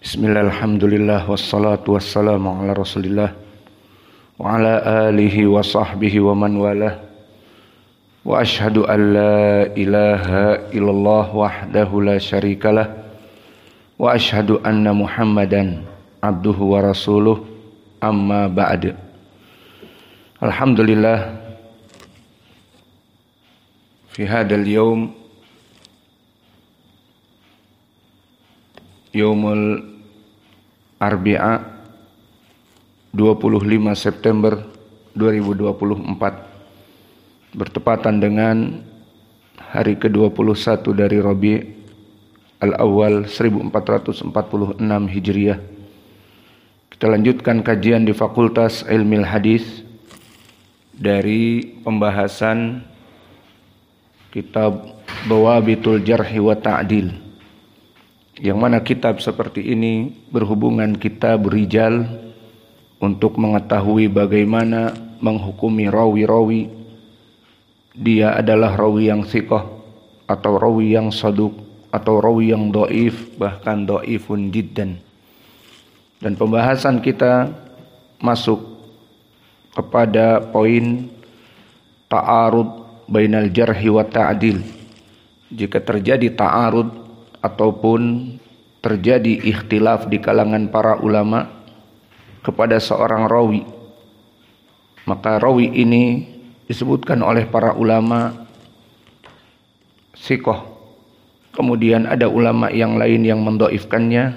Bismillah, alhamdulillah, wassalatu wassalamu ala rasulillah wa ala alihi wa sahbihi wa man walah. Wa ashhadu an la ilaha illallah wahdahu la syarikalah wa ashhadu anna muhammadan abduhu wa rasuluh, amma ba'd. Alhamdulillah, fi hadal yawm, Yaumul Arbi'a 25 September 2024, bertepatan dengan hari ke-21 dari Rabi' Al-Awwal 1446 Hijriah. Kita lanjutkan kajian di Fakultas Ilmil Hadis dari pembahasan kitab Dawabitul Jarhi wa Ta'dil, yang mana kitab seperti ini berhubungan kitab rijal untuk mengetahui bagaimana menghukumi rawi-rawi. Dia adalah rawi yang thiqah atau rawi yang saduq atau rawi yang dhaif, bahkan dhaifun jiddan. Dan pembahasan kita masuk kepada poin ta'arud bainal jarhi wa ta'dil. Jika terjadi ta'arud ataupun terjadi ikhtilaf di kalangan para ulama kepada seorang rawi, maka rawi ini disebutkan oleh para ulama thiqah, kemudian ada ulama yang lain yang mendhaifkannya,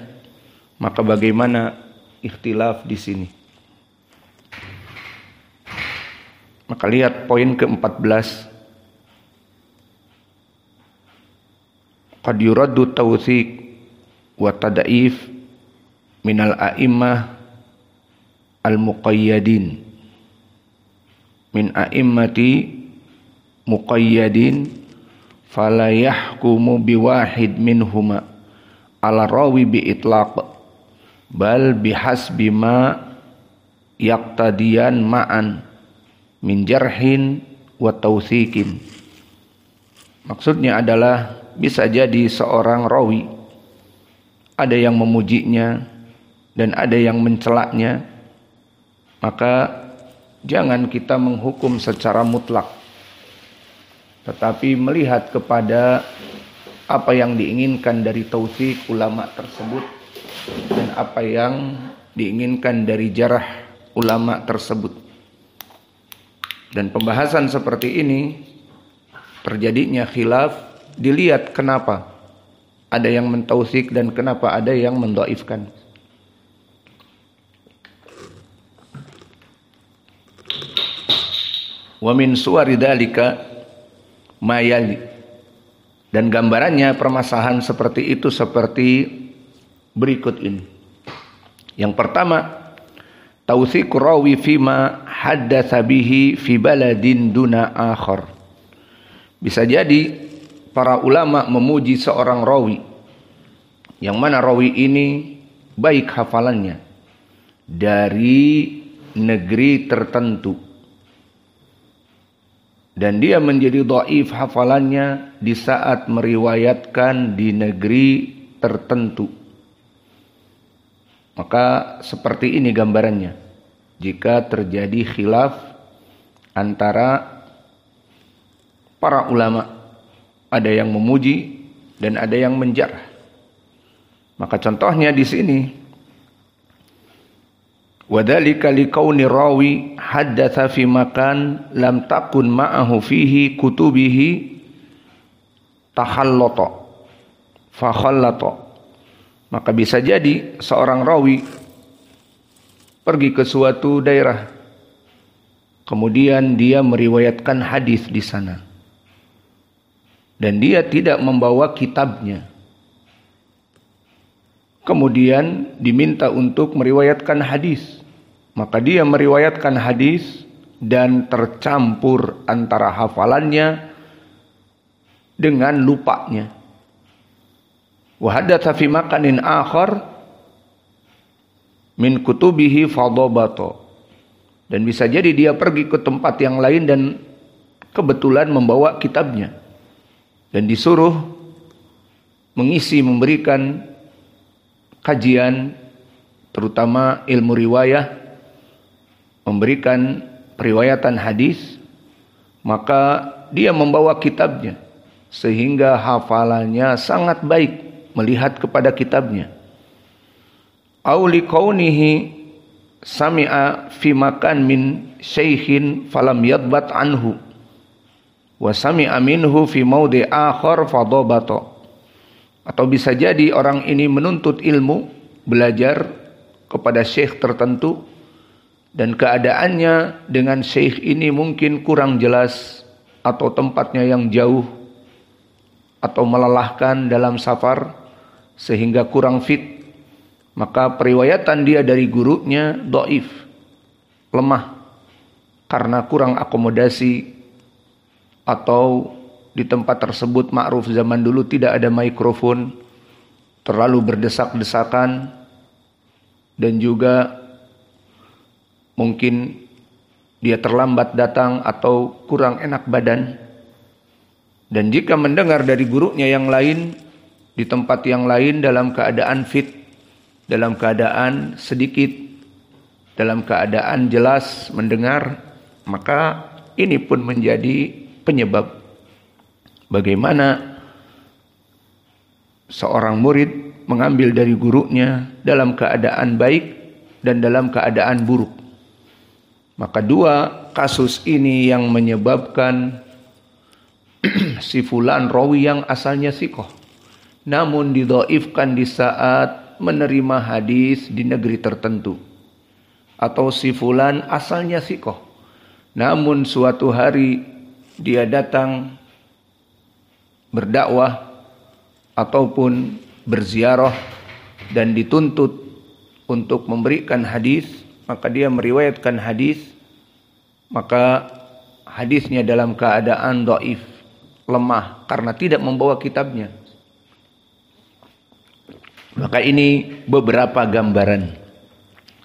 maka bagaimana ikhtilaf di sini? Maka lihat poin ke-14. Qad yuraddu tawthiq wa tad'if minal a'immah al-muqayyadin min a'immati muqayyadin fala yahkumu biwahid minhuma ala rawi bi itlaq bal bihasbi ma yaqtadiyan ma'an min jarhin wa tawthiqin. Maksudnya adalah bisa jadi seorang rawi ada yang memujinya dan ada yang mencelaknya, maka jangan kita menghukum secara mutlak, tetapi melihat kepada apa yang diinginkan dari tautsik ulama tersebut dan apa yang diinginkan dari jarah ulama tersebut. Dan pembahasan seperti ini terjadinya khilaf, dilihat kenapa ada yang mentautsik dan kenapa ada yang mendhaifkan. Wa min suwari dzalika ma yali, dan gambarannya permasalahan seperti itu seperti berikut ini. Yang pertama, tautsiqu rawi fima haddatsa bihi fi baladin duna akhar. Bisa jadi para ulama memuji seorang rawi yang mana rawi ini baik hafalannya dari negeri tertentu, dan dia menjadi dhaif hafalannya di saat meriwayatkan di negeri tertentu. Maka seperti ini gambarannya jika terjadi khilaf antara para ulama, ada yang memuji dan ada yang menjarah. Maka contohnya di sini, wadzalika liqauni rawi haddatsa fi makan lam takun ma'ahu fihi kutubihi takhallata fa khallata. Maka bisa jadi seorang rawi pergi ke suatu daerah, kemudian dia meriwayatkan hadis di sana, dan dia tidak membawa kitabnya. Kemudian diminta untuk meriwayatkan hadis, maka dia meriwayatkan hadis dan tercampur antara hafalannya dengan lupanya. Wa haddatsa fi makanin akhar min kutubihi fadhabata, dan bisa jadi dia pergi ke tempat yang lain dan kebetulan membawa kitabnya, dan disuruh mengisi, memberikan kajian, terutama ilmu riwayah, memberikan periwayatan hadis, maka dia membawa kitabnya sehingga hafalannya sangat baik melihat kepada kitabnya. Au liqaunihi sami'a fi makan min syekhin falam yadbat anhu wa sami'a minhu fi maudi akhar fadabata. Atau bisa jadi orang ini menuntut ilmu, belajar kepada syekh tertentu, dan keadaannya dengan syekh ini mungkin kurang jelas atau tempatnya yang jauh atau melelahkan dalam safar sehingga kurang fit, maka periwayatan dia dari gurunya dhaif, lemah karena kurang akomodasi, atau di tempat tersebut ma'ruf zaman dulu tidak ada mikrofon, terlalu berdesak-desakan, dan juga mungkin dia terlambat datang atau kurang enak badan. Dan jika mendengar dari gurunya yang lain di tempat yang lain dalam keadaan fit, dalam keadaan sedikit, dalam keadaan jelas mendengar, maka ini pun menjadi penyebab bagaimana seorang murid mengambil dari gurunya dalam keadaan baik dan dalam keadaan buruk. Maka dua kasus ini yang menyebabkan si fulan rawi yang asalnya sikoh, namun didhaifkan di saat menerima hadis di negeri tertentu. Atau si fulan asalnya sikoh, namun suatu hari dia datang berdakwah ataupun berziarah dan dituntut untuk memberikan hadis, maka dia meriwayatkan hadis, maka hadisnya dalam keadaan dhaif, lemah karena tidak membawa kitabnya. Maka ini beberapa gambaran.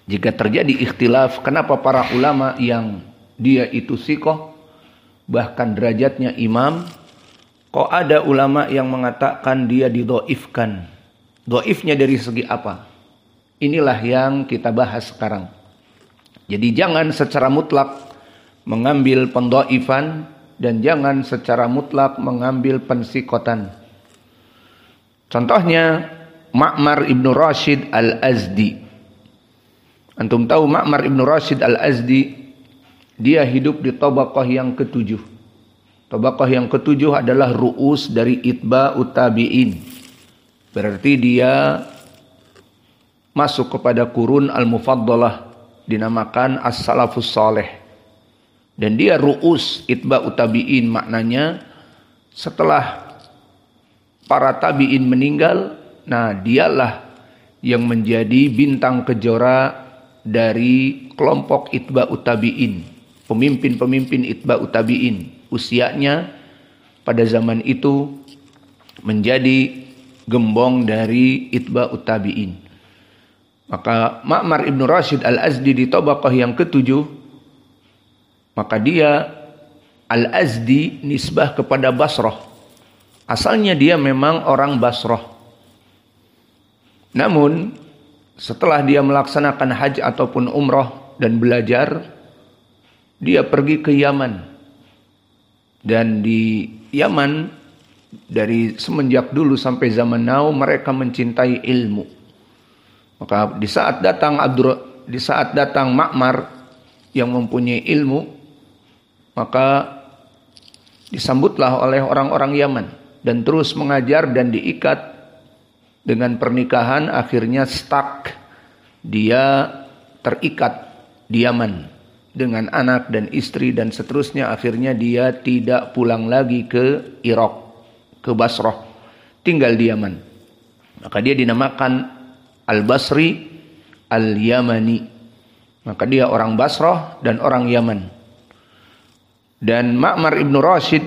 Jika terjadi ikhtilaf, kenapa para ulama yang dia itu sikoh, bahkan derajatnya imam, kok ada ulama yang mengatakan dia didhaifkan? Dhaifnya dari segi apa? Inilah yang kita bahas sekarang. Jadi jangan secara mutlak mengambil pendhaifan dan jangan secara mutlak mengambil pensikotan. Contohnya Ma'mar Ibnu Rashid Al-Azdi. Antum tahu Ma'mar Ibnu Rashid Al-Azdi, dia hidup di tabaqah yang ketujuh. Tabaqah yang ketujuh adalah ru'us dari itba'ut tabi'in. Berarti dia masuk kepada kurun al-mufaddalah, dinamakan as-salafus saleh. Dan dia ru'us itba'ut tabi'in, maknanya setelah para tabi'in meninggal, nah dialah yang menjadi bintang kejora dari kelompok itba'ut tabi'in, pemimpin-pemimpin itba'ut tabi'in. Usianya pada zaman itu menjadi gembong dari itba'ut tabi'in. Maka Ma'mar Ibnu Rashid Al-Azdi di tabaqah yang ketujuh, maka dia Al-Azdi nisbah kepada Basrah. Asalnya dia memang orang Basrah. Namun setelah dia melaksanakan haji ataupun umrah dan belajar, dia pergi ke Yaman. Dan di Yaman dari semenjak dulu sampai zaman now mereka mencintai ilmu. Maka di saat datang Ma'mar yang mempunyai ilmu, maka disambutlah oleh orang-orang Yaman dan terus mengajar dan diikat dengan pernikahan. Akhirnya stuck, dia terikat di Yaman dengan anak dan istri dan seterusnya. Akhirnya dia tidak pulang lagi ke Irak, ke Basrah, tinggal di Yaman. Maka dia dinamakan Al-Basri Al-Yamani. Maka dia orang Basrah dan orang Yaman. Dan Ma'mar Ibnu Rashid,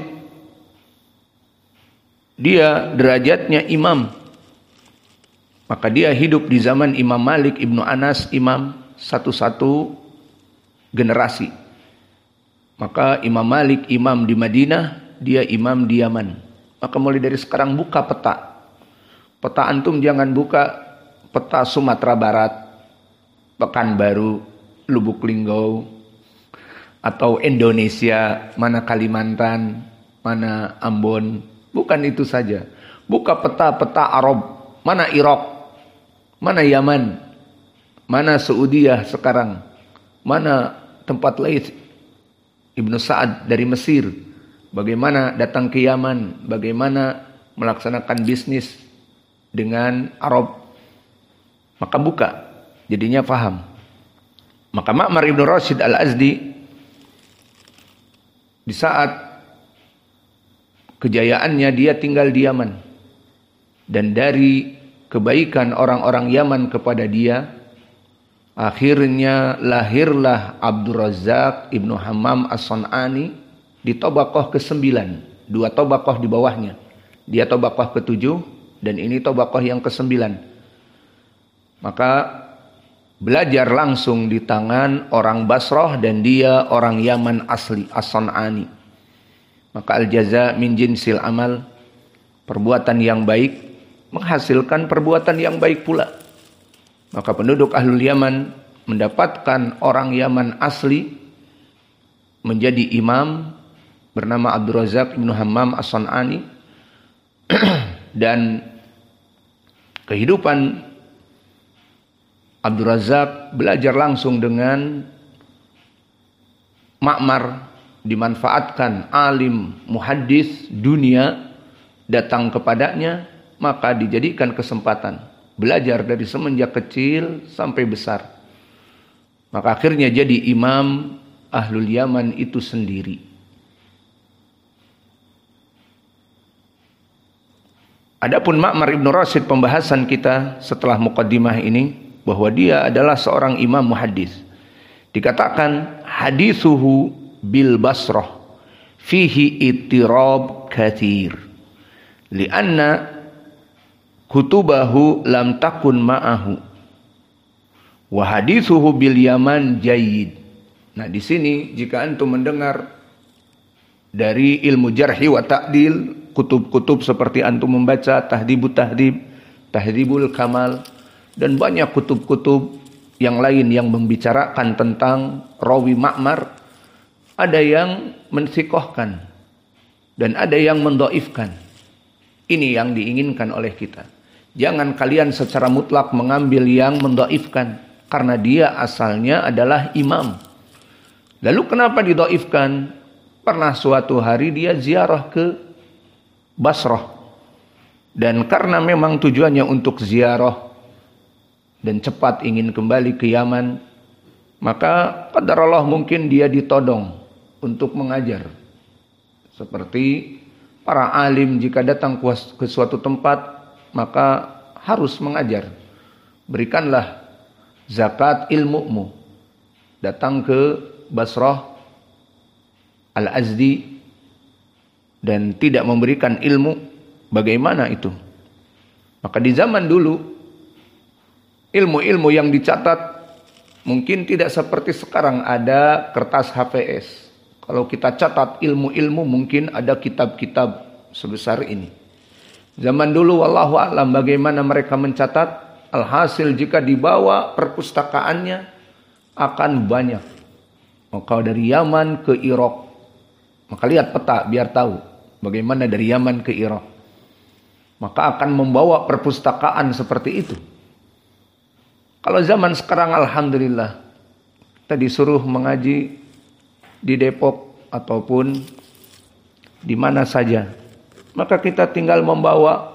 dia derajatnya imam. Maka dia hidup di zaman Imam Malik Ibnu Anas, imam satu-satu generasi. Maka Imam Malik imam di Madinah, dia imam di Yaman. Maka mulai dari sekarang buka peta. Peta antum jangan buka peta Sumatera Barat, Pekanbaru, Lubuk Linggau, atau Indonesia, mana Kalimantan, mana Ambon. Bukan itu saja. Buka peta-peta Arab, mana Irak, mana Yaman, mana Saudiyah sekarang, mana tempat lain. Ibnu Sa'ad dari Mesir, bagaimana datang ke Yaman, bagaimana melaksanakan bisnis dengan Arab. Maka buka, jadinya paham. Maka Ma'mar Ibn Rashid Al-Azdi di saat kejayaannya dia tinggal di Yaman, dan dari kebaikan orang-orang Yaman kepada dia, akhirnya lahirlah Abdul Razak Ibnu Hammam As-San'ani di Tabaqah ke-9, 2 Tabaqah di bawahnya. Dia Tabaqah ke-7 dan ini Tabaqah yang ke-9. Maka belajar langsung di tangan orang Basrah dan dia orang Yaman asli, As-San'ani. Maka al-jaza min jinsil amal, perbuatan yang baik menghasilkan perbuatan yang baik pula. Maka penduduk Ahlul Yaman mendapatkan orang Yaman asli menjadi imam bernama Abdul Razak Ibnu Hammam As-San'ani. Dan kehidupan Abdul Razak belajar langsung dengan Ma'mar, dimanfaatkan alim muhaddis dunia datang kepadanya, maka dijadikan kesempatan belajar dari semenjak kecil sampai besar. Maka akhirnya jadi imam Ahlul Yaman itu sendiri. Adapun Ma'mar Ibn Rashid, pembahasan kita setelah muqaddimah ini, bahwa dia adalah seorang imam muhaddis. Dikatakan hadithuhu bil Basrah fihi ittirab kathir lianna kutubahu lam takun ma'ahu wa hadithuhu bil Yaman jayyid. Nah, di sini jika antum mendengar dari ilmu jarhi wa ta'dil, kutub-kutub seperti antum membaca Tahdhibut Tahdhib, Tahdhibul Kamal, dan banyak kutub-kutub yang lain yang membicarakan tentang rawi Ma'mar, ada yang mensikohkan dan ada yang mendoifkan. Ini yang diinginkan oleh kita. Jangan kalian secara mutlak mengambil yang mendoifkan, karena dia asalnya adalah imam. Lalu kenapa didoifkan? Pernah suatu hari dia ziarah ke Basrah, dan karena memang tujuannya untuk ziarah dan cepat ingin kembali ke Yaman, maka qadarullah mungkin dia ditodong untuk mengajar. Seperti para alim jika datang ke suatu tempat, maka harus mengajar. Berikanlah zakat ilmumu. Datang ke Basrah Al-Azdi dan tidak memberikan ilmu, bagaimana itu? Maka di zaman dulu, ilmu-ilmu yang dicatat mungkin tidak seperti sekarang ada kertas HVS. Kalau kita catat ilmu-ilmu mungkin ada kitab-kitab sebesar ini. Zaman dulu wallahu a'lam bagaimana mereka mencatat, alhasil jika dibawa perpustakaannya akan banyak. Maka dari Yaman ke Irak, maka lihat peta biar tahu bagaimana dari Yaman ke Irak. Maka akan membawa perpustakaan seperti itu. Kalau zaman sekarang alhamdulillah, kita disuruh mengaji di Depok ataupun di mana saja, maka kita tinggal membawa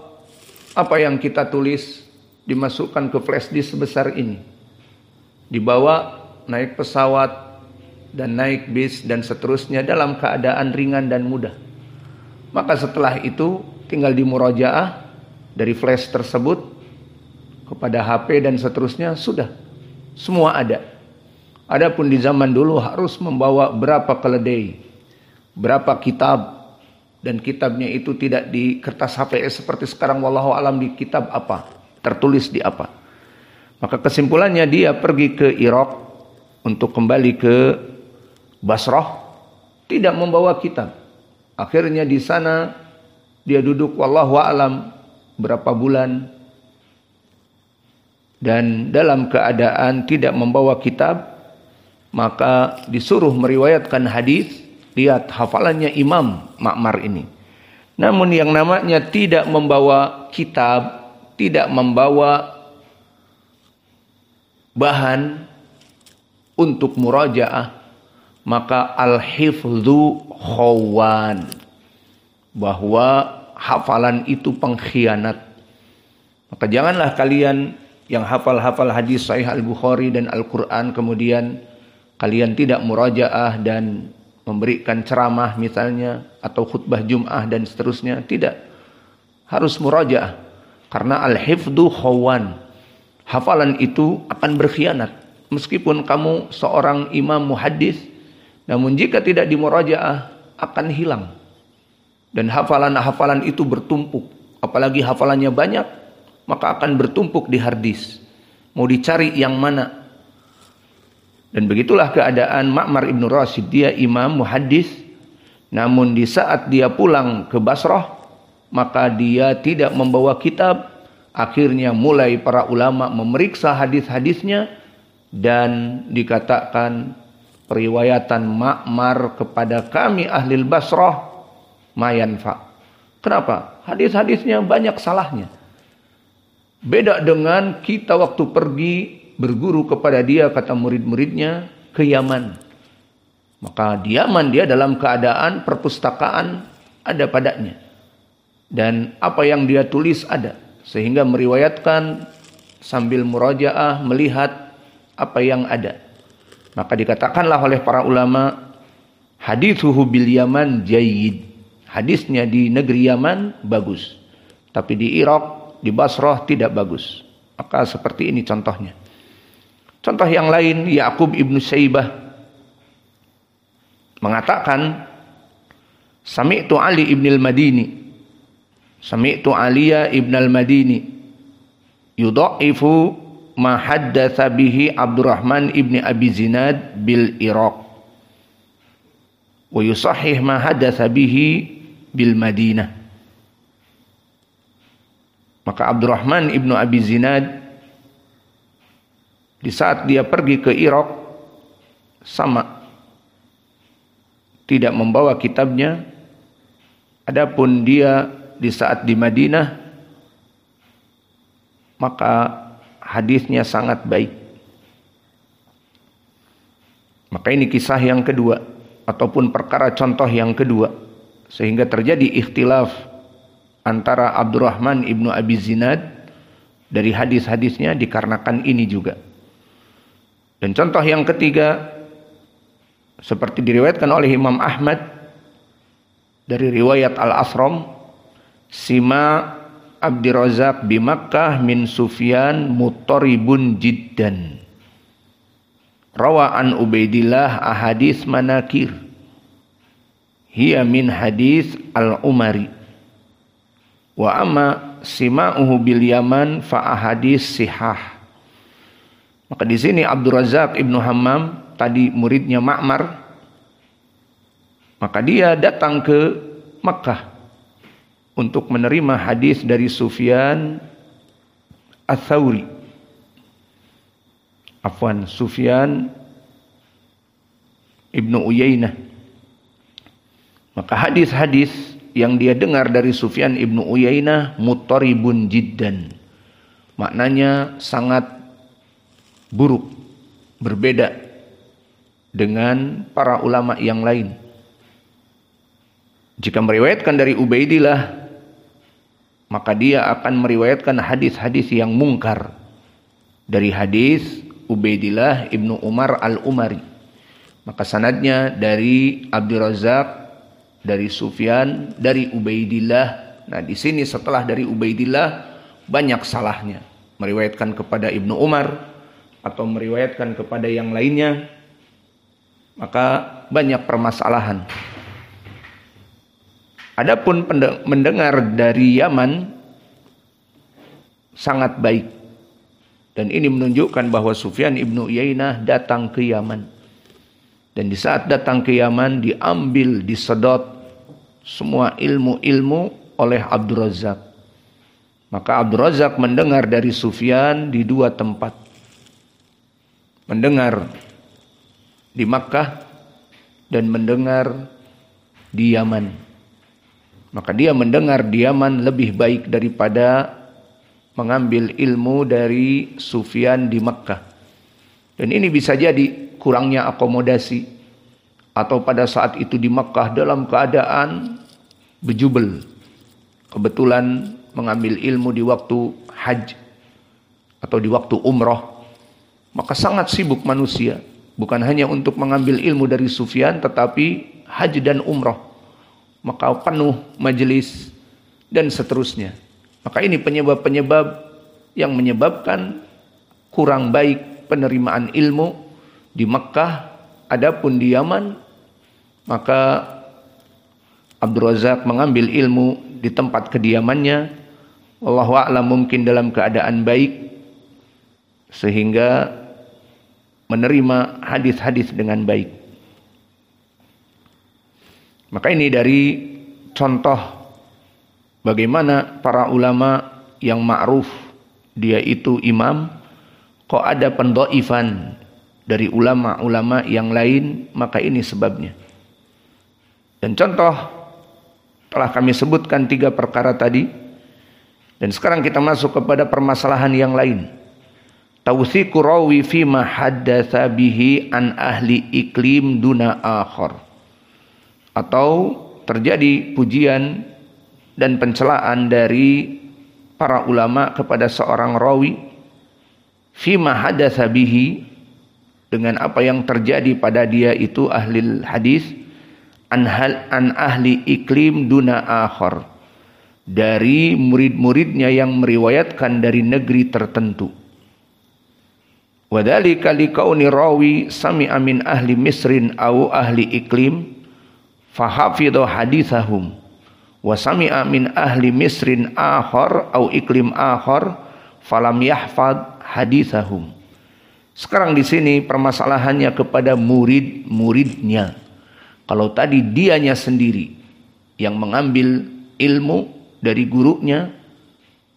apa yang kita tulis, dimasukkan ke flash disk sebesar ini, dibawa naik pesawat dan naik bis dan seterusnya dalam keadaan ringan dan mudah. Maka setelah itu tinggal dimurajaah dari flash tersebut kepada HP dan seterusnya, sudah semua ada. Adapun di zaman dulu harus membawa berapa keledai, berapa kitab, dan kitabnya itu tidak di kertas HVS seperti sekarang, wallahu alam di kitab apa, tertulis di apa. Maka kesimpulannya dia pergi ke Irak untuk kembali ke Basrah, tidak membawa kitab. Akhirnya di sana dia duduk wallahu alam berapa bulan, dan dalam keadaan tidak membawa kitab, maka disuruh meriwayatkan hadis. Lihat hafalannya Imam Ma'mar ini. Namun yang namanya tidak membawa kitab, tidak membawa bahan untuk murajaah, maka al-hifdzu khawan, bahwa hafalan itu pengkhianat. Maka janganlah kalian yang hafal-hafal hadis Sahih Al-Bukhari dan Al-Quran kemudian kalian tidak murajaah dan memberikan ceramah misalnya atau khutbah Jum'ah dan seterusnya. Tidak, harus murajaah, karena al-hifdzu khawan, hafalan itu akan berkhianat. Meskipun kamu seorang imam muhaddis, namun jika tidak dimurajaah akan hilang. Dan hafalan-hafalan itu bertumpuk. Apalagi hafalannya banyak, maka akan bertumpuk di hard disk. Mau dicari yang mana? Dan begitulah keadaan Ma'mar ibn Rashid. Dia imam muhaddis, namun di saat dia pulang ke Basrah, maka dia tidak membawa kitab. Akhirnya mulai para ulama memeriksa hadis-hadisnya, dan dikatakan periwayatan Ma'mar kepada kami ahli Basrah ma yanfa. Kenapa? Hadis-hadisnya banyak salahnya. Beda dengan kita waktu pergi berguru kepada dia, kata murid-muridnya, ke Yaman. Maka di Yaman dia dalam keadaan perpustakaan ada padanya. Dan apa yang dia tulis ada. Sehingga meriwayatkan sambil murajaah, melihat apa yang ada. Maka dikatakanlah oleh para ulama, hadithuhu bil Yaman jayyid. Hadisnya di negeri Yaman bagus. Tapi di Irak, di Basrah tidak bagus. Maka seperti ini contohnya. Contoh yang lain, Ya'qub ibn Syaibah mengatakan, Sami'tu Ali ibn al-Madini, Sami'tu Aliya ibn al-Madini yudha'ifu ma haddatsa bihi Abdurrahman ibn Abi Zinad bil Iraq wa yusahhih ma haddatsa bihi bil Madinah. Maka Abdurrahman ibn Abi Zinad di saat dia pergi ke Irak sama, tidak membawa kitabnya. Adapun dia di saat di Madinah, maka hadisnya sangat baik. Maka ini kisah yang kedua, ataupun perkara contoh yang kedua, sehingga terjadi ikhtilaf antara Abdurrahman ibnu Abi Zinad dari hadis-hadisnya dikarenakan ini juga. Dan contoh yang ketiga, seperti diriwayatkan oleh Imam Ahmad dari riwayat Al-Asram, Sima Abdirrazak bi Makkah min Sufyan mutaribun jiddan. Rawa an Ubaidillah ahadits manakir. Hiya min hadis Al-Umari. Wa amma sima'uhu bil Yaman fa ahadits sihah. Maka di sini Abdul Razak ibnu Hammam, tadi muridnya Ma'mar, maka dia datang ke Makkah untuk menerima hadis dari Sufyan Ats-Tsauri. Sufyan ibnu Uyainah. Maka hadis-hadis yang dia dengar dari Sufyan ibnu Uyainah mutaribun jiddan. Maknanya sangat buruk, berbeda dengan para ulama yang lain. Jika meriwayatkan dari Ubaidillah, maka dia akan meriwayatkan hadis-hadis yang mungkar dari hadis Ubaidillah ibnu Umar al-Umari. Maka sanadnya dari Abdul Razak, dari Sufyan, dari Ubaidillah. Nah, di sini setelah dari Ubaidillah banyak salahnya, meriwayatkan kepada Ibnu Umar atau meriwayatkan kepada yang lainnya, maka banyak permasalahan. Adapun mendengar dari Yaman sangat baik, dan ini menunjukkan bahwa Sufyan ibnu Uyainah datang ke Yaman, dan di saat datang ke Yaman diambil, disedot semua ilmu-ilmu oleh Abdul Razak. Maka Abdul Razak mendengar dari Sufyan di dua tempat. Mendengar di Makkah dan mendengar di Yaman. Maka dia mendengar di Yaman lebih baik daripada mengambil ilmu dari Sufyan di Makkah. Dan ini bisa jadi kurangnya akomodasi, atau pada saat itu di Makkah dalam keadaan bejubel. Kebetulan mengambil ilmu di waktu haji atau di waktu umrah, maka sangat sibuk manusia, bukan hanya untuk mengambil ilmu dari Sufyan, tetapi haji dan umrah, maka penuh majelis dan seterusnya. Maka ini penyebab-penyebab yang menyebabkan kurang baik penerimaan ilmu di Makkah. Adapun di Yaman, maka Abdul Razak mengambil ilmu di tempat kediamannya, wallahu a'lam, mungkin dalam keadaan baik sehingga menerima hadis-hadis dengan baik. Maka ini dari contoh bagaimana para ulama yang ma'ruf dia itu imam, kok ada pendhaifan dari ulama-ulama yang lain, maka ini sebabnya. Dan contoh telah kami sebutkan 3 perkara tadi. Dan sekarang kita masuk kepada permasalahan yang lain. Tawthiqu rawi fima haddatsa bihi an ahli iklim duna akhar. Atau terjadi pujian dan pencelaan dari para ulama kepada seorang rawi fima haddatsa bihi, dengan apa yang terjadi pada dia itu ahli hadis, an ahli iklim duna akhar, dari murid-muridnya yang meriwayatkan dari negeri tertentu. Wadzalika liqauni rawi sami'a min ahli Misrin au ahli iklim fahafidhu hadithahum wa sami'a min ahli Misrin akhar au iklim akhar falam yahfad hadithahum. Sekarang di sini permasalahannya kepada murid-muridnya. Kalau tadi dianya sendiri yang mengambil ilmu dari gurunya,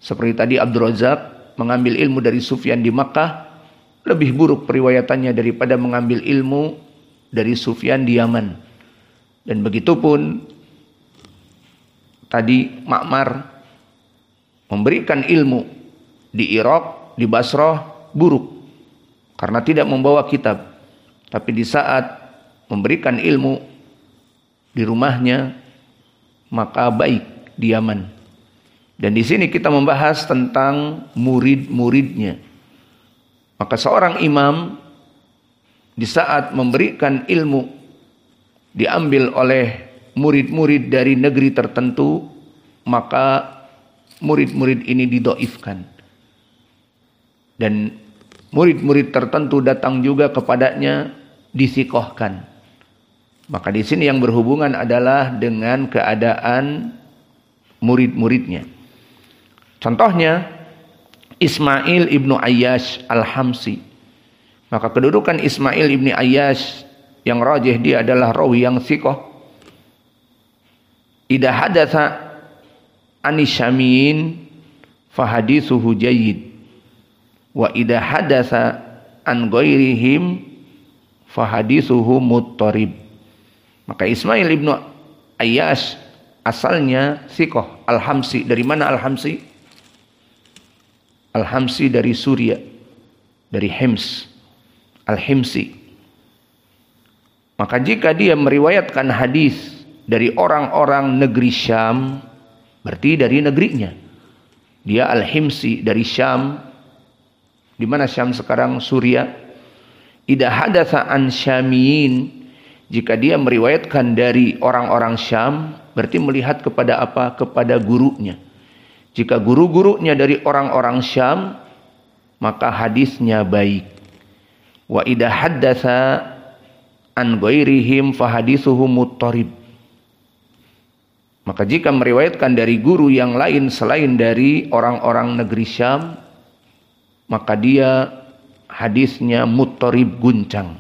seperti tadi Abdul Razak mengambil ilmu dari Sufyan di Makkah, lebih buruk periwayatannya daripada mengambil ilmu dari Sufyan di Yaman. Dan begitupun tadi Ma'mar memberikan ilmu di Irak, di Basrah, buruk karena tidak membawa kitab. Tapi di saat memberikan ilmu di rumahnya, maka baik di Yaman. Dan di sini kita membahas tentang murid-muridnya. Maka seorang imam di saat memberikan ilmu diambil oleh murid-murid dari negeri tertentu, maka murid-murid ini didhaifkan. Dan murid-murid tertentu datang juga kepadanya disikohkan. Maka di sini yang berhubungan adalah dengan keadaan murid-muridnya. Contohnya Ismail ibnu Ayyash al-Hamsi. Maka kedudukan Ismail ibnu Ayyash yang rajih, dia adalah rawi yang thiqah. Idza hadatsa anisyamin fahadithuhu jayyid wa idza hadatsa an ghairihim fahadithuhu muttarib. Maka Ismail ibnu Ayyash asalnya thiqah, al-Hamsi. Dari mana al-Hamsi? Al-Hamsi dari Suria, dari Hims, al-Himsi. Maka jika dia meriwayatkan hadis dari orang-orang negeri Syam, berarti dari negerinya. Dia al-Himsi dari Syam. Di mana Syam sekarang? Suria. Idza hadatsa an Syamiyin, jika dia meriwayatkan dari orang-orang Syam, berarti melihat kepada apa? Kepada gurunya. Jika guru-gurunya dari orang-orang Syam, maka hadisnya baik. Wa idza haddatsa an ghairihim fahadithuhu muttarib. Maka jika meriwayatkan dari guru yang lain selain dari orang-orang negeri Syam, maka dia hadisnya muttarib, guncang.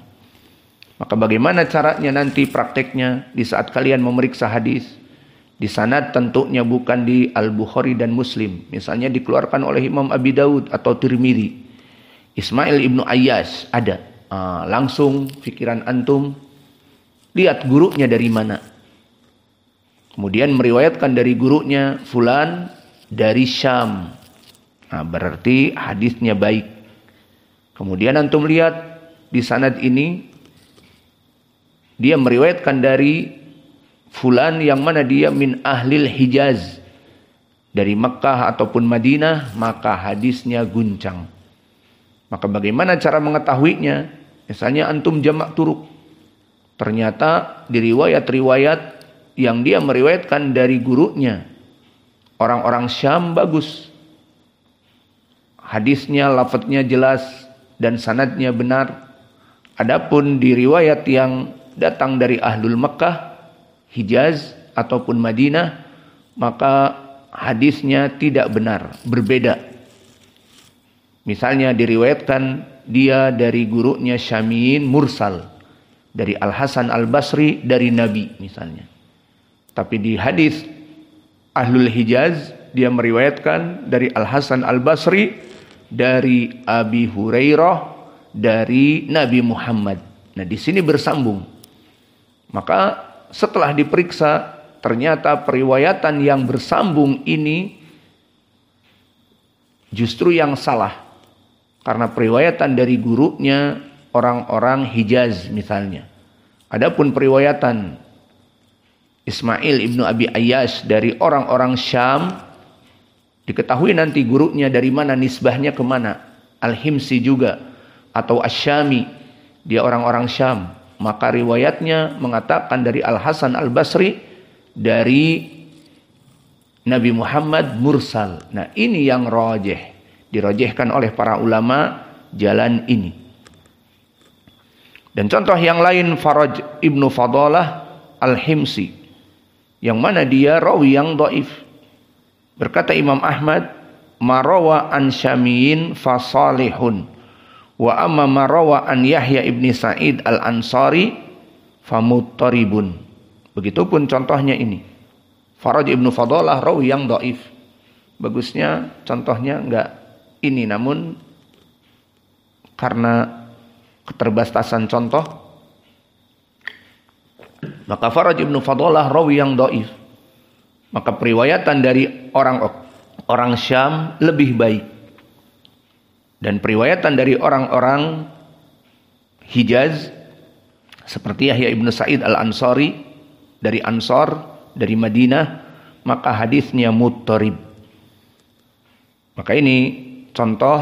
Maka bagaimana caranya nanti prakteknya di saat kalian memeriksa hadis? Di sanad tentunya bukan di Al-Bukhari dan Muslim. Misalnya dikeluarkan oleh Imam Abi Daud atau Tirmidzi. Ismail ibnu Ayyash ada. Langsung pikiran antum, lihat gurunya dari mana. Kemudian meriwayatkan dari gurunya fulan dari Syam. Berarti hadisnya baik. Kemudian antum lihat di sanad ini dia meriwayatkan dari fulan yang mana dia min ahlil Hijaz, dari Mekah ataupun Madinah, maka hadisnya guncang. Maka bagaimana cara mengetahuinya? Misalnya antum jamak turuk. Ternyata di riwayat-riwayat yang dia meriwayatkan dari gurunya, orang-orang Syam, bagus. Hadisnya, lafadznya jelas dan sanadnya benar. Adapun di riwayat yang datang dari Ahlul Mekah, Hijaz ataupun Madinah, maka hadisnya tidak benar, berbeda. Misalnya diriwayatkan dia dari gurunya Syamiyin mursal, dari Al-Hasan Al-Basri dari Nabi misalnya. Tapi di hadis Ahlul Hijaz dia meriwayatkan dari Al-Hasan Al-Basri dari Abi Hurairah dari Nabi Muhammad. Nah, di sini bersambung. Maka setelah diperiksa, ternyata periwayatan yang bersambung ini justru yang salah. Karena periwayatan dari gurunya orang-orang Hijaz misalnya. Adapun periwayatan Ismail ibnu Abi Ayyash dari orang-orang Syam, diketahui nanti gurunya dari mana, nisbahnya kemana. Al-Himsi juga atau Asy-Syami, dia orang-orang Syam. Maka riwayatnya mengatakan dari Al-Hasan Al-Basri dari Nabi Muhammad mursal. Nah, ini yang rajih, dirajihkan oleh para ulama jalan ini. Dan contoh yang lain Faraj ibnu Fadalah Al-Himsi, yang mana dia rawi yang dhaif. Berkata Imam Ahmad, marawa an Syamiyin fasalihun, wa amma marawa an Yahya ibni Sa'id al-Ansari famuttaribun. Begitupun contohnya ini. Faraj ibnu Fadalah rawi yang dhaif. Bagusnya contohnya enggak ini, namun karena keterbatasan contoh, maka Faraj ibnu Fadalah rawi yang dhaif. Maka periwayatan dari orang Syam lebih baik. Dan periwayatan dari orang-orang Hijaz seperti Yahya ibnu Sa'id al-Ansari dari Ansar, dari Madinah, maka hadisnya muttarib. Maka ini contoh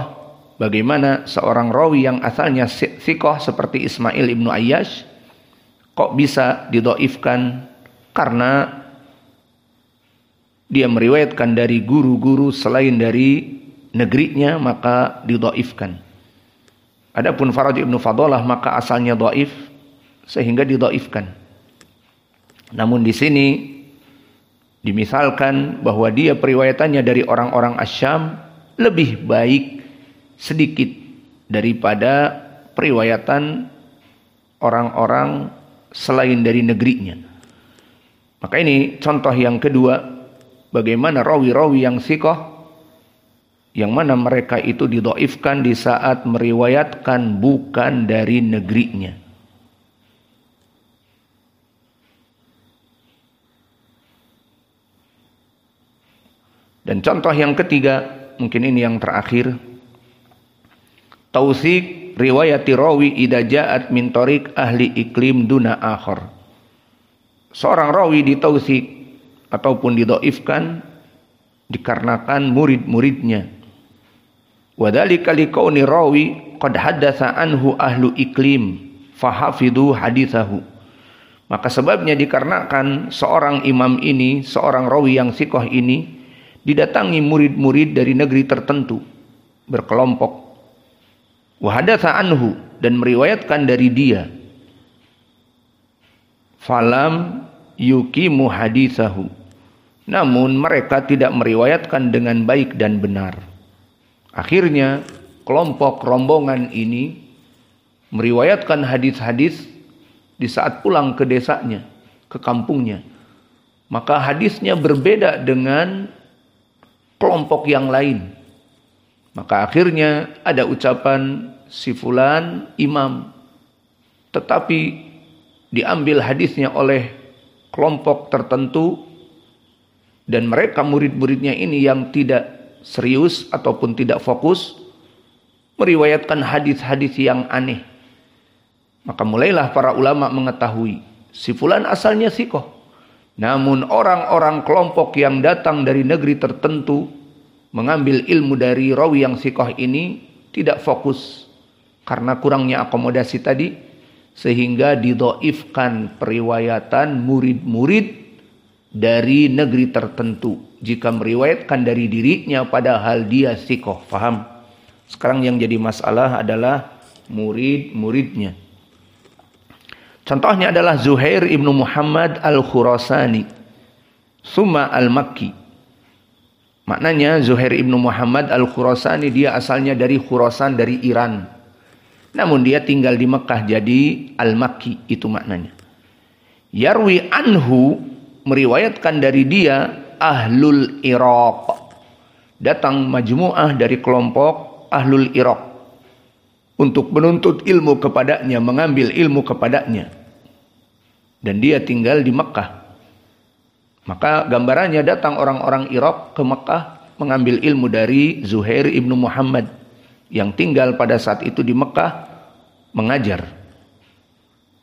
bagaimana seorang rawi yang asalnya thiqah seperti Ismail ibnu Ayyash kok bisa didhaifkan karena dia meriwayatkan dari guru-guru selain dari negerinya, maka didhaifkan. Adapun Faraj ibnu Fadalah maka asalnya dhaif sehingga didhaifkan. Namun di sini dimisalkan bahwa dia periwayatannya dari orang-orang Asyam lebih baik sedikit daripada periwayatan orang-orang selain dari negerinya. Maka ini contoh yang kedua, bagaimana rawi-rawi yang thiqah yang mana mereka itu didhaifkan di saat meriwayatkan bukan dari negerinya. Dan contoh yang ketiga, mungkin ini yang terakhir, tautsik riwayati rawi idza ja'at min tariq ahli iklim duna akhar. Seorang rawi ditautsik ataupun didhaifkan dikarenakan murid-muridnya. Wadzalika liqauni rawi qad haddatsa anhu ahlu iklim fahafidhu hadithahu. Maka sebabnya dikarenakan seorang imam ini, seorang rawi yang thiqah ini didatangi murid-murid dari negeri tertentu berkelompok. Wa hadatsa anhu, dan meriwayatkan dari dia. Falam yuqimu hadithahu, namun mereka tidak meriwayatkan dengan baik dan benar. Akhirnya kelompok rombongan ini meriwayatkan hadis-hadis di saat pulang ke desanya, ke kampungnya. maka hadisnya berbeda dengan kelompok yang lain. Maka akhirnya ada ucapan si fulan imam, tetapi diambil hadisnya oleh kelompok tertentu, dan mereka murid-muridnya ini yang tidak serius ataupun tidak fokus meriwayatkan hadis-hadis yang aneh. Maka mulailah para ulama mengetahui si fulan asalnya sikoh, namun orang-orang kelompok yang datang dari negeri tertentu mengambil ilmu dari rawi yang sikoh ini tidak fokus karena kurangnya akomodasi tadi, sehingga didhaifkan periwayatan murid-murid dari negeri tertentu jika meriwayatkan dari dirinya padahal dia sikoh. Paham? Sekarang yang jadi masalah adalah murid-muridnya. Contohnya adalah Zuhair ibnu Muhammad al-Khurasani summa al-Makki. Maknanya Zuhair ibnu Muhammad al-Khurasani dia asalnya dari Khurasan, dari Iran. Namun dia tinggal di Mekah, jadi al-Makki, itu maknanya. Yarwi anhu, meriwayatkan dari dia ahlul Iraq. Datang majmu'ah dari kelompok ahlul Iraq untuk menuntut ilmu kepadanya, mengambil ilmu kepadanya. Dan dia tinggal di Mekah. Maka gambarannya datang orang-orang Iraq ke Mekah mengambil ilmu dari Zuhair ibnu Muhammad yang tinggal pada saat itu di Mekah mengajar.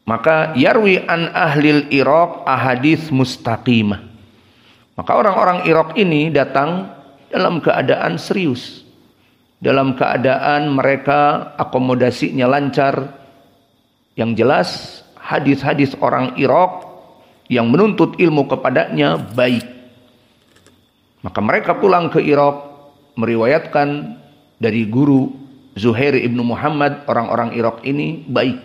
Maka yarwi an ahlil Iraq ahadits mustaqimah. Maka orang-orang Iraq ini datang dalam keadaan serius, dalam keadaan mereka akomodasinya lancar. Yang jelas hadis-hadis orang Iraq yang menuntut ilmu kepadanya baik. Maka mereka pulang ke Iraq meriwayatkan dari guru Zuhair ibnu Muhammad, orang-orang Iraq ini baik.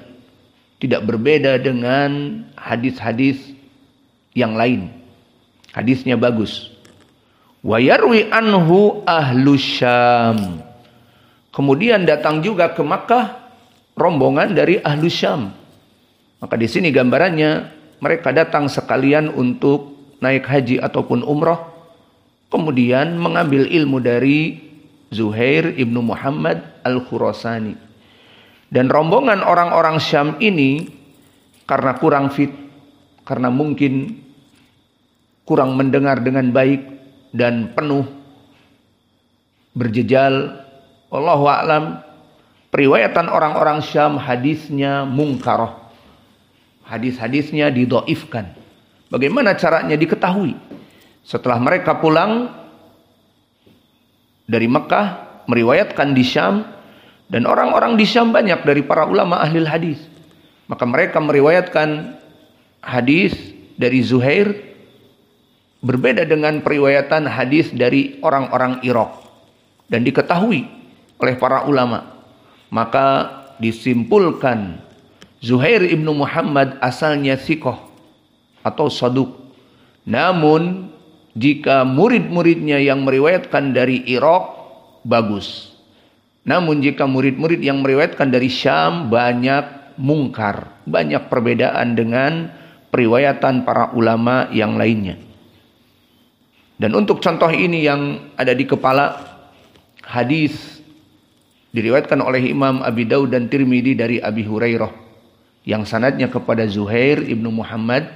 Tidak berbeda dengan hadis-hadis yang lain. Hadisnya bagus. Wa yarwi anhu ahlu Syam. Kemudian datang juga ke Makkah rombongan dari ahlu Syam. Maka di sini gambarannya mereka datang sekalian untuk naik haji ataupun umrah. Kemudian mengambil ilmu dari Zuhair ibnu Muhammad al-Khurasani. Dan rombongan orang-orang Syam ini karena kurang fit, karena mungkin kurang mendengar dengan baik dan penuh berjejal, wallahu a'lam, periwayatan orang-orang Syam hadisnya mungkarah. Hadis-hadisnya didhaifkan. Bagaimana caranya diketahui? Setelah mereka pulang dari Mekah, meriwayatkan di Syam, dan orang-orang di Syam banyak dari para ulama ahli hadis. Maka mereka meriwayatkan hadis dari Zuhair berbeda dengan periwayatan hadis dari orang-orang Irak. Dan diketahui oleh para ulama. Maka disimpulkan Zuhair ibnu Muhammad asalnya sikoh atau saduk. Namun jika murid-muridnya yang meriwayatkan dari Irak, bagus. Namun jika murid-murid yang meriwayatkan dari Syam, banyak mungkar. Banyak perbedaan dengan periwayatan para ulama yang lainnya. Dan untuk contoh ini yang ada di kepala, hadis diriwayatkan oleh Imam Abi Daud dan Tirmidzi dari Abi Hurairah, yang sanadnya kepada Zuhair ibnu Muhammad,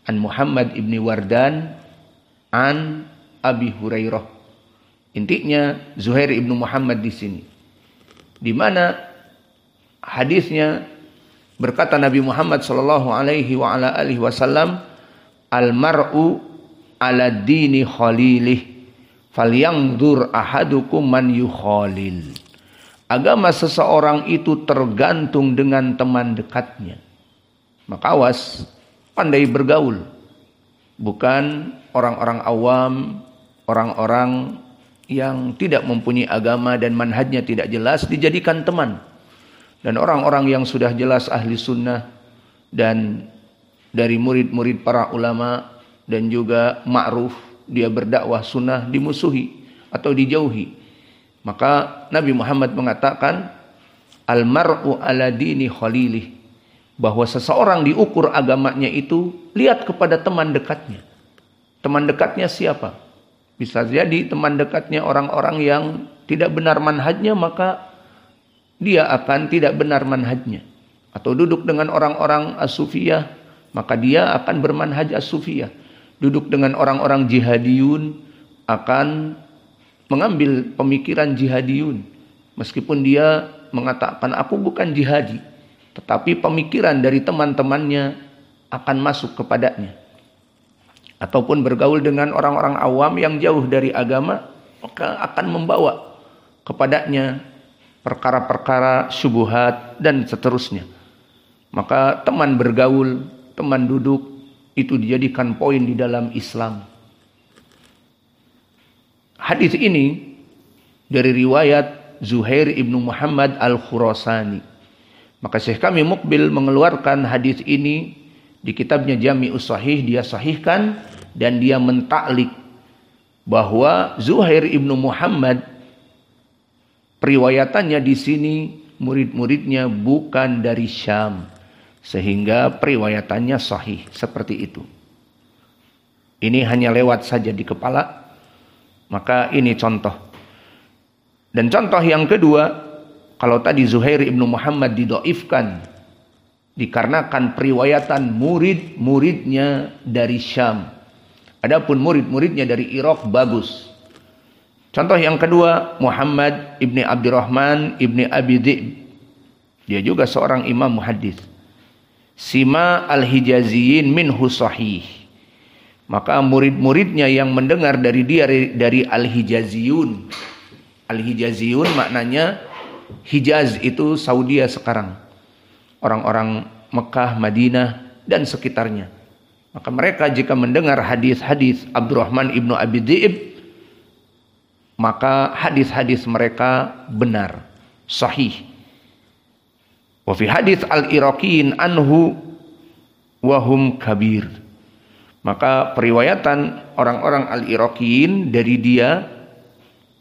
an Muhammad ibni Wardan, an Abi Hurairah. Intinya Zuhair ibnu Muhammad di sini, di mana hadisnya berkata Nabi Muhammad sallallahu alaihi wa ala alihi wasallam, al mar'u ala dini khalilih falyanzur ahadukum man yukhalil. Agama seseorang itu tergantung dengan teman dekatnya. Maka awas, pandai bergaul. Bukan orang-orang awam, orang-orang yang tidak mempunyai agama dan manhajnya tidak jelas dijadikan teman. Dan orang-orang yang sudah jelas ahli sunnah dan dari murid-murid para ulama dan juga ma'ruf, dia berdakwah sunnah, dimusuhi atau dijauhi. Maka Nabi Muhammad mengatakan al-mar'u ala dini khalilih, bahwa seseorang diukur agamanya itu lihat kepada teman dekatnya. teman dekatnya siapa? Bisa jadi teman dekatnya orang-orang yang tidak benar manhajnya, maka dia akan tidak benar manhajnya. Atau duduk dengan orang-orang as-sufiyah, maka dia akan bermanhaj as-sufiyah. Duduk dengan orang-orang jihadiyun, akan mengambil pemikiran jihadiyun. Meskipun dia mengatakan aku bukan jihadi, tetapi pemikiran dari teman-temannya akan masuk kepadanya. Ataupun bergaul dengan orang-orang awam yang jauh dari agama, maka akan membawa kepadanya perkara-perkara syubhat dan seterusnya. Maka teman bergaul, teman duduk, itu dijadikan poin di dalam Islam. Hadis ini dari riwayat Zuhair ibnu Muhammad al-Khurasani. Maka Syekh kami Mukbil mengeluarkan hadis ini di kitabnya Jami'us Sahih, dia sahihkan dan dia mentaklik bahwa Zuhair ibnu Muhammad periwayatannya di sini murid-muridnya bukan dari Syam, sehingga periwayatannya sahih seperti itu. Ini hanya lewat saja di kepala, maka ini contoh. Dan contoh yang kedua, kalau tadi Zuhair ibnu Muhammad didoifkan dikarenakan periwayatan murid-muridnya dari Syam. Adapun murid-muridnya dari Irak bagus. Contoh yang kedua, Muhammad ibni Abdurrahman ibni Abi Dhi'b. Dia juga seorang imam muhaddis. Sima al-Hijaziyin minhu sahih. Maka murid-muridnya yang mendengar dari dia dari al-Hijaziyun. Al-Hijaziyun maknanya Hijaz itu Saudi sekarang. Orang-orang Mekah, Madinah, dan sekitarnya. Maka mereka jika mendengar hadis-hadis Abdurrahman ibnu Abi Dhi'b, maka hadis-hadis mereka benar, sahih. Wa fi hadis al-Iraqiyin anhu wahum kabir. Maka periwayatan orang-orang al-Iraqiyin dari dia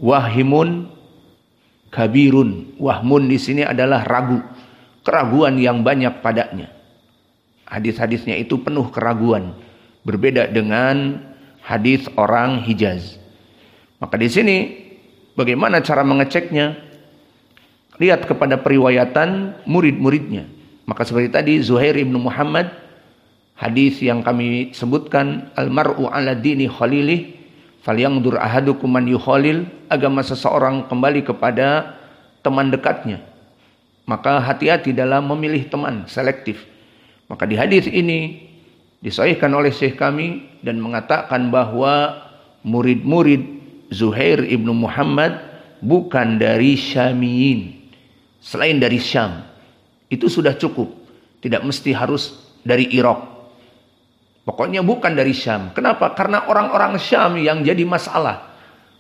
wahimun kabirun. Wahmun di sini adalah ragu. Keraguan yang banyak padanya. Hadis-hadisnya itu penuh keraguan. Berbeda dengan hadis orang Hijaz. Maka di sini bagaimana cara mengeceknya? Lihat kepada periwayatan murid-muridnya. Maka seperti tadi Zuhair ibnu Muhammad, hadis yang kami sebutkan, al-mar'u ala dini khalilih, falyangdur ahadukum man yukhalil, agama seseorang kembali kepada teman dekatnya. Maka hati-hati dalam memilih teman, selektif. Maka di hadis ini disahihkan oleh Syekh kami dan mengatakan bahwa murid-murid Zuhair ibnu Muhammad bukan dari Syamiyin, selain dari Syam. Itu sudah cukup. Tidak mesti harus dari Irak. Pokoknya bukan dari Syam. Kenapa? Karena orang-orang Syam yang jadi masalah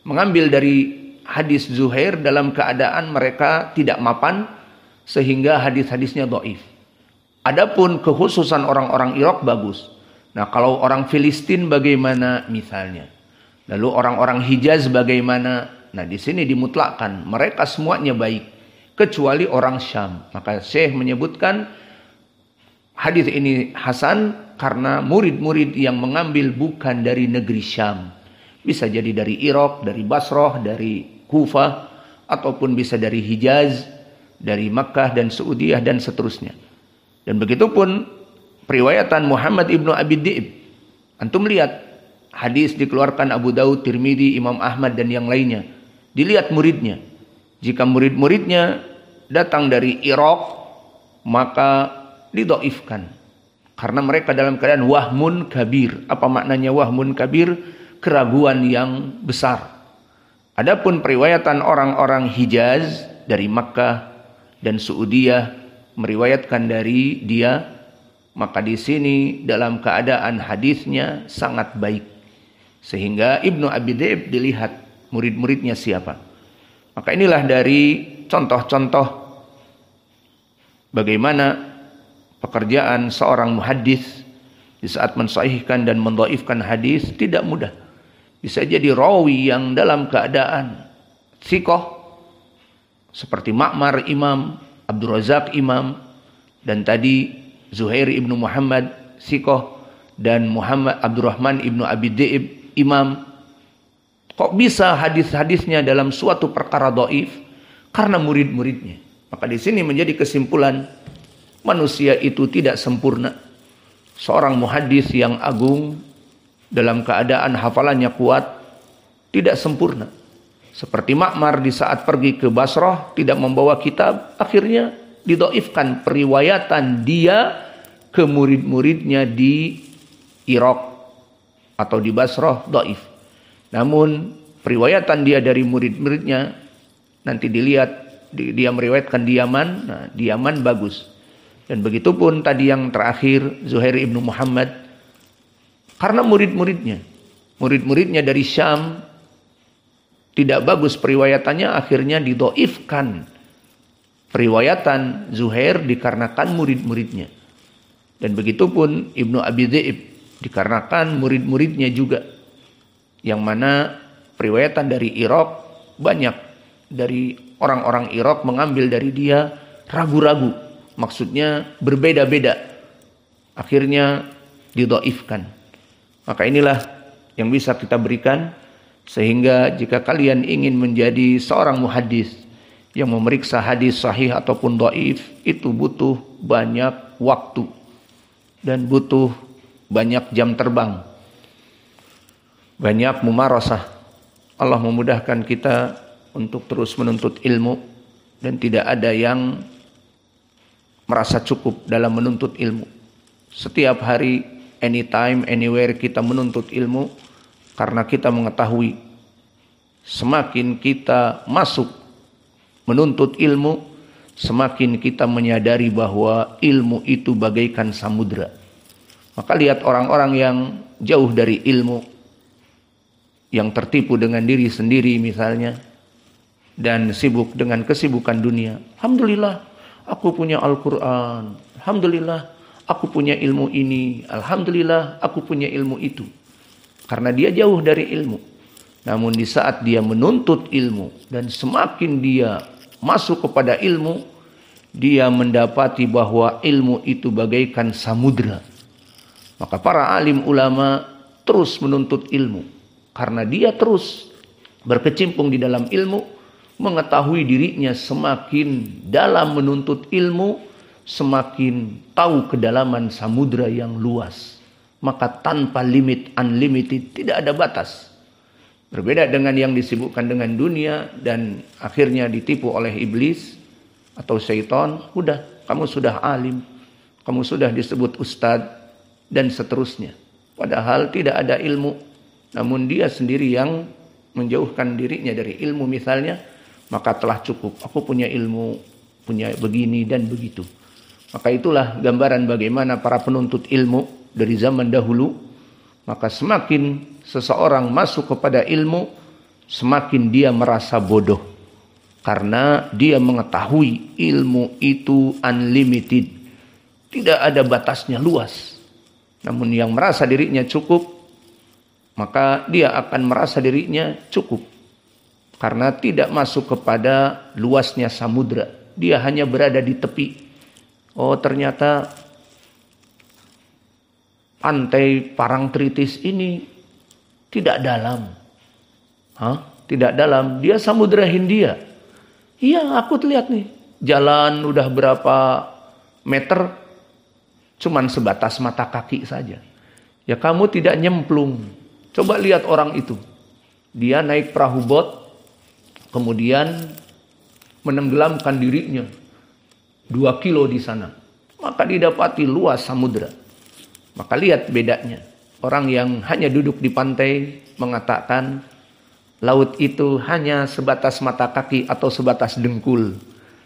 mengambil dari hadis Zuhair dalam keadaan mereka tidak mapan, sehingga hadis-hadisnya dhaif. Adapun kekhususan orang-orang Irak bagus. Nah, kalau orang Filistin bagaimana misalnya? Lalu orang-orang Hijaz bagaimana? Nah, di sini dimutlakkan mereka semuanya baik kecuali orang Syam. Maka Syekh menyebutkan hadis ini hasan karena murid-murid yang mengambil bukan dari negeri Syam. Bisa jadi dari Irak, dari Basrah, dari Kufah, ataupun bisa dari Hijaz, dari Makkah dan Saudiyah dan seterusnya. Dan begitu pun periwayatan Muhammad ibnu Abi Dhi'b. Antum lihat hadis dikeluarkan Abu Daud, Tirmidzi, Imam Ahmad dan yang lainnya. Dilihat muridnya. Jika murid-muridnya datang dari Irak, maka didhaifkan. Karena mereka dalam keadaan wahmun kabir. Apa maknanya wahmun kabir? Keraguan yang besar. Adapun periwayatan orang-orang Hijaz dari Makkah dan Saudiyah meriwayatkan dari dia, maka di sini dalam keadaan hadisnya sangat baik. Sehingga Ibnu Abi Dhi'b dilihat murid-muridnya siapa. Maka inilah dari contoh-contoh bagaimana pekerjaan seorang muhaddis di saat mensahihkan dan mendhaifkan hadis tidak mudah. Bisa jadi rawi yang dalam keadaan thiqah seperti Ma'mar imam, Abdul Razak imam, dan tadi Zuhair ibnu Muhammad thiqah, dan Muhammad Abdurrahman ibnu Abi Dhi'ib imam. Kok bisa hadis-hadisnya dalam suatu perkara dhaif? Karena murid-muridnya. Maka di sini menjadi kesimpulan, manusia itu tidak sempurna. Seorang muhaddis yang agung dalam keadaan hafalannya kuat tidak sempurna. Seperti Ma'mar di saat pergi ke Basrah tidak membawa kitab, akhirnya didhaifkan periwayatan dia ke murid-muridnya di Irak atau di Basrah dhaif. Namun periwayatan dia dari murid-muridnya nanti dilihat dia meriwayatkan di Yaman, nah di Yaman bagus. Dan begitu pun tadi yang terakhir Zuhair ibnu Muhammad, karena murid-muridnya dari Syam tidak bagus periwayatannya, akhirnya didhaifkan periwayatan Zuhair dikarenakan murid-muridnya. Dan begitu pun Ibnu Abi Dhi'ib dikarenakan murid-muridnya juga, yang mana periwayatan dari Irak banyak dari orang-orang Irak mengambil dari dia ragu-ragu, maksudnya berbeda-beda, akhirnya didhaifkan. Maka inilah yang bisa kita berikan, sehingga jika kalian ingin menjadi seorang muhaddis yang memeriksa hadis sahih ataupun dhaif, itu butuh banyak waktu dan butuh banyak jam terbang, banyak mumarasah. Allah memudahkan kita untuk terus menuntut ilmu, dan tidak ada yang merasa cukup dalam menuntut ilmu. Setiap hari, anytime, anywhere kita menuntut ilmu, karena kita mengetahui semakin kita masuk menuntut ilmu, semakin kita menyadari bahwa ilmu itu bagaikan samudra. Maka lihat orang-orang yang jauh dari ilmu, yang tertipu dengan diri sendiri misalnya, dan sibuk dengan kesibukan dunia. Alhamdulillah, aku punya Al-Quran. Alhamdulillah, aku punya ilmu ini. Alhamdulillah, aku punya ilmu itu. Karena dia jauh dari ilmu. Namun di saat dia menuntut ilmu, dan semakin dia masuk kepada ilmu, dia mendapati bahwa ilmu itu bagaikan samudra. Maka para alim ulama terus menuntut ilmu. Karena dia terus berkecimpung di dalam ilmu, mengetahui dirinya semakin dalam menuntut ilmu, semakin tahu kedalaman samudra yang luas. Maka tanpa limit, unlimited, tidak ada batas. Berbeda dengan yang disibukkan dengan dunia dan akhirnya ditipu oleh iblis atau syaitan. Udah, kamu sudah alim, kamu sudah disebut ustadz dan seterusnya. Padahal tidak ada ilmu, namun dia sendiri yang menjauhkan dirinya dari ilmu misalnya, maka telah cukup. Aku punya ilmu, punya begini dan begitu. Maka itulah gambaran bagaimana para penuntut ilmu dari zaman dahulu. Maka semakin seseorang masuk kepada ilmu, semakin dia merasa bodoh. Karena dia mengetahui ilmu itu unlimited. Tidak ada batasnya, luas. Namun yang merasa dirinya cukup, maka dia akan merasa dirinya cukup. Karena tidak masuk kepada luasnya samudra. Dia hanya berada di tepi. Oh, ternyata pantai Parangtritis ini tidak dalam. Tidak dalam. Dia Samudra Hindia. Iya, aku lihat nih. Jalan udah berapa meter, cuman sebatas mata kaki saja. Ya kamu tidak nyemplung. Coba lihat orang itu. Dia naik perahu bot, kemudian menenggelamkan dirinya 2 kilo di sana. Maka didapati luas samudra. Maka lihat bedanya. Orang yang hanya duduk di pantai mengatakan laut itu hanya sebatas mata kaki atau sebatas dengkul.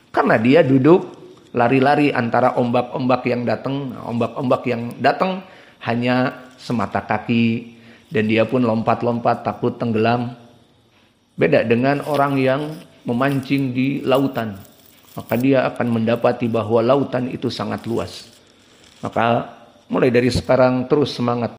Karena dia duduk lari-lari antara ombak-ombak yang datang. Ombak-ombak yang datang hanya semata kaki. Dan dia pun lompat-lompat takut tenggelam. Beda dengan orang yang memancing di lautan. Maka dia akan mendapati bahwa lautan itu sangat luas. Maka mulai dari sekarang terus semangat